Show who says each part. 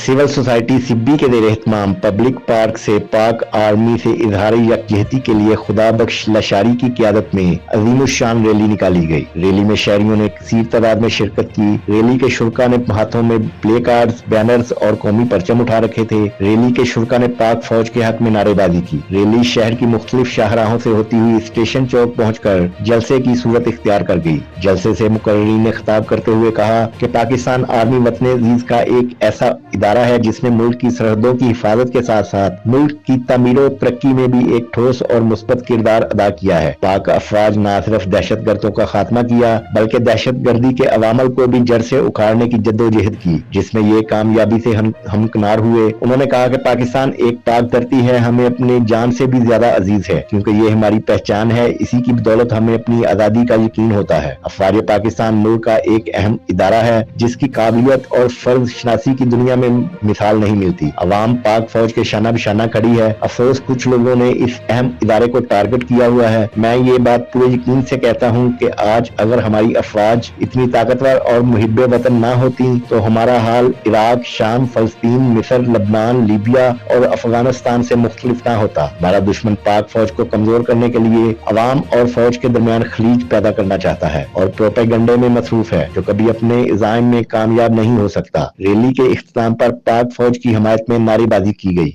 Speaker 1: Civil society Sibi के ज़ेर एहतमाम public park से पाक आर्मी से इजहार यकजहती के लिए खुदा बख्श लशारी की क़यादत में अजीमुश्शान रैली निकाली गई। रैली में शहरियों ने कसीर तादाद में शिरकत की। रैली के शुरका ने हाथों में प्ले कार्ड्स, बैनर्स और कौमी परचम उठा रखे थे। रैली के शुरका ने पाक फौज के हक में नारेबाजी की। रैली शहर की मुख्तलिफ शाहराहों से होती हुई स्टेशन चौक पहुंचकर जलसे की सूरत इख्तियार कर गई। जलसे से मुकर्रीन ने खिताब करते हुए कहा कि पाकिस्तान आर्मी वतन अजीज का एक ऐसा इदारा है जिसने मुल्क की सरहदों की हिफाजत के साथ साथ मुल्क की तामीर और तरक्की में भी एक ठोस और मुस्बत किरदार अदा किया है। पाक अफवाज न सिर्फ दहशत गर्दों का खात्मा किया बल्कि दहशत गर्दी के अवामल को भी जड़ से उखाड़ने की जद्दोजहद की, जिसमें ये कामयाबी से हमकिनार हुए। उन्होंने कहा कि पाकिस्तान एक पाक धरती है, हमें अपनी जान से भी ज्यादा अजीज है क्योंकि ये हमारी पहचान है। इसी की बदौलत हमें अपनी आजादी का यकीन होता है। अफवाज पाकिस्तान मुल्क का एक अहम इदारा है जिसकी काबिलियत और फर्ज शनासी की दुनिया में मिसाल नहीं मिलती। अवाम पाक फौज के शाना बिशाना खड़ी है। अफसोस कुछ लोगों ने इस अहम इदारे को टारगेट किया हुआ है। मैं ये बात पूरे यकीन से कहता हूँ कि आज अगर हमारी अफवाज इतनी ताकतवर और मुहिब्बे वतन ना होती तो हमारा हाल इराक, शाम, फलस्तीन, मिस्र, लबनान, लीबिया और अफगानिस्तान से मुख्तलिफ ना होता। हमारा दुश्मन पाक फौज को कमजोर करने के लिए अवाम और फौज के दरमियान खलीज पैदा करना चाहता है और प्रोपेगेंडे में मसरूफ है जो कभी अपने इज़ाम में कामयाब नहीं हो सकता। रैली के इख्तिताम पर पाक फौज की हमायत में नारेबाजी की गई।